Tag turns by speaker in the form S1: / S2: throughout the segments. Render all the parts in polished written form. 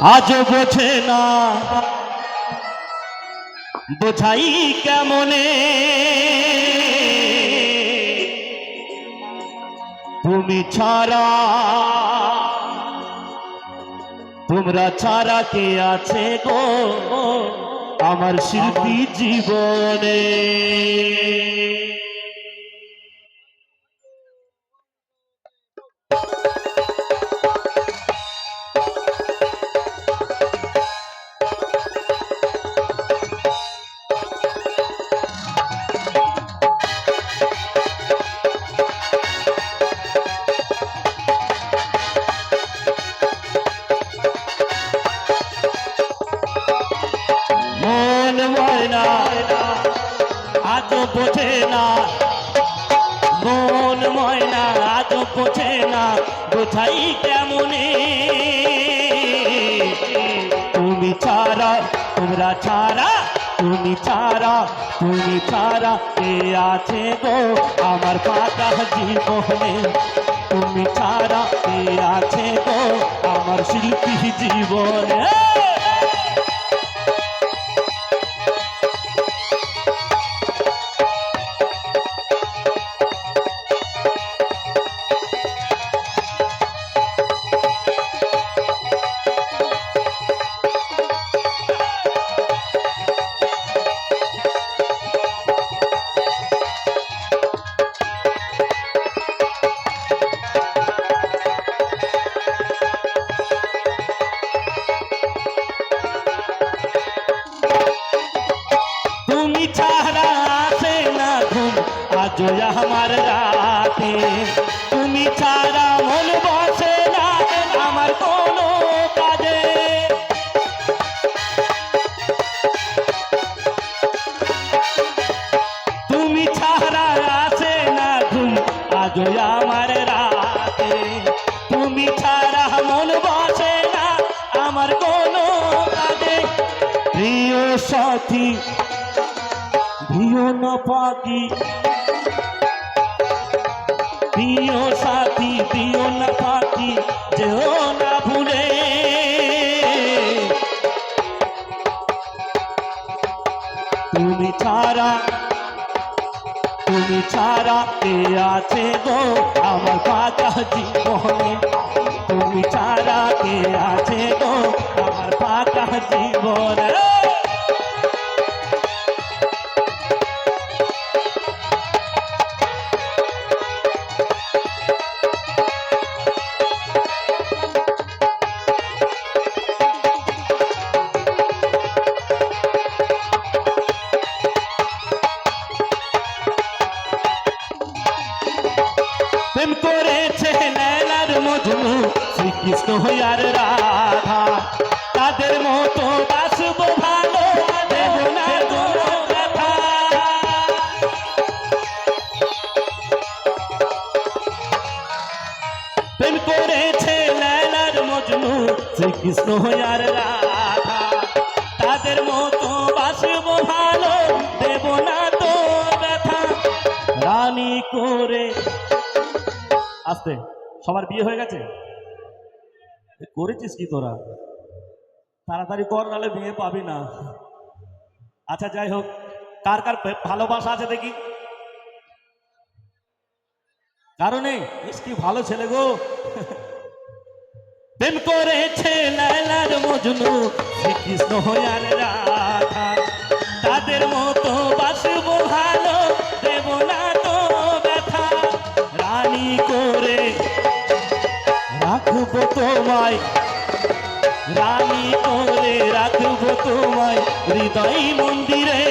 S1: আজ বোঝে না বোঝাই কেমনে তুমি ছাড়া তোমরা ছাড়া কে আছে গো আমার শিল্পী জীবনে। মন ময়না আজ বোঝে না, মন ময়না আজ বোঝে না বোঝাই কেমনে তুমি ছাড়া তোমরা ছাড়া তুমি ছাড়া তুমি ছাড়া কে আছে গো আমার পাকা জীবনে তুমি ছাড়া কে আছে গো আমার শিল্পী জীবনে। তুমি ছাড়া আসে না ঘুম আজ আমার রাতে, তুমি ছাড়া মন বসে না আমার কোনো কাজে, তুমি ছাড়া আসে না ঘুম আজ আমার রাতে, তুমি ছাড়া মন বসে না আমার কোনো কাজে। প্রিয় সাথী দিও না পাখি, প্রিয় সাথী দিও না পাখি যেও না ভুলে, তুমি ছাড়া কে আছে গো আমার পাকা জীবনে, তুমি ছাড়া কে আছে গো আমার পাকা জীবনে। প্রেম করেছে লেলার মজনু শ্রীকৃষ্ণ আর রাধা, তাদের মতো বাসব ভালো দেব না কোনো ব্যথা। প্রেম করেছে লেলার মজনু শ্রীকৃষ্ণ আর রাধা, তাদের মতো বাসব ভালো দেব না তো ব্যথা। রানী করে আস্তে সবার বিয়ে হয়ে গেছে, করেছিস কি তোরা? তাড়াতাড়ি কর নাহলে বিয়ে পাবি না। আচ্ছা যাই হোক, কার কার ভালোবাসা আছে দেখি? কারণে কি ভালো ছেলে গো। প্রেম করেছে লেলার মজনু শ্রীকৃষ্ণ আর রাধা, তাদের মতো বাসব ভালো দেব না তো ব্যথা। রানী করে রাখবো তোমায়, রানী করে রাখবো তোমায় হৃদয় মন্দিরে,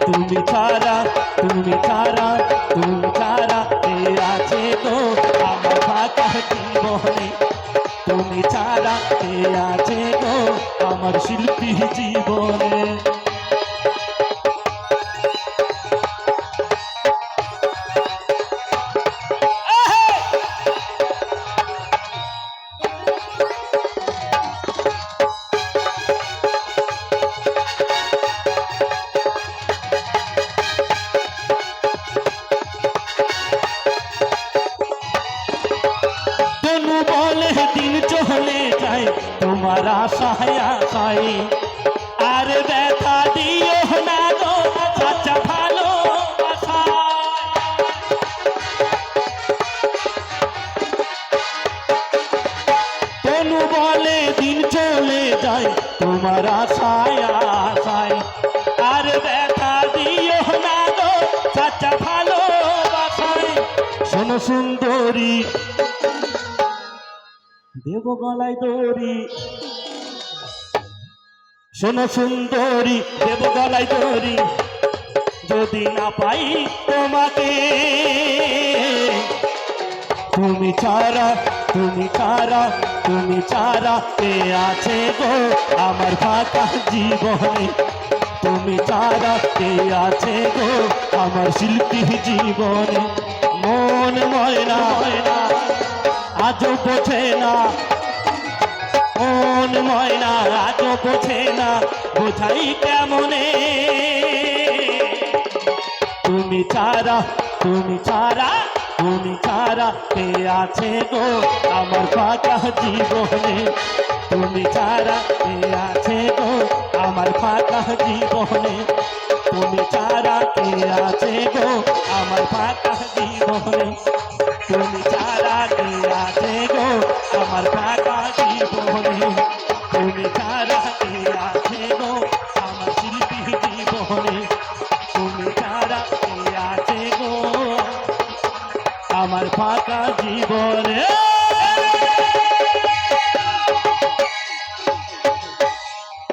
S1: তুমি ছাড়া তুমি ছাড়া তুমি ছাড়া কে আছে তো আমার ফাঁকা জীবনে, তুমি ছাড়া কে আছে তো আমার শিল্পী জীবনে। তোমার আশায় আশায় আর ব্যথা দিও না গো সাচ্চা ভালোবাসা। তনু বলে দিন চলে যায় তোমার আশায় আশায় আর ব্যথা দিও না গো সাচ্চা ভালোবাসায়। শোনো সুন্দরী দেব গলায় দড়ি, শোনো সুন্দরী দেব গলায় দড়ি যদি না পাই তোমাকে। তুমি ছাড়া তুমি ছাড়া তুমি ছাড়া কে আছে গো আমার ফাঁকা জীবনে। তুমি ছাড়া কে আছে গো আমার শিল্পী জীবনে। মন ময়না আজও বোঝে না, মন ময়না আজও বোঝে না, বোঝাই কেমনে। তুমি ছাড়া তুমি ছাড়া তুমি ছাড়া কে আছে গো আমার ফাঁকা জীবনে। তুমি ছাড়া কে আছে গো আমার ফাঁকা জীবনে। তুমি ছাড়া কে আছে গো আমার ফাঁকা জীবনে। তুমি ছাড়া কে আছে গো আমার ফাঁকা জীবনে। তুমি ছাড়া কে আছে গো আমার শিল্পী জীবনে। তুমি ছাড়া কে আছে গো আমার ফাঁকা জীবনে।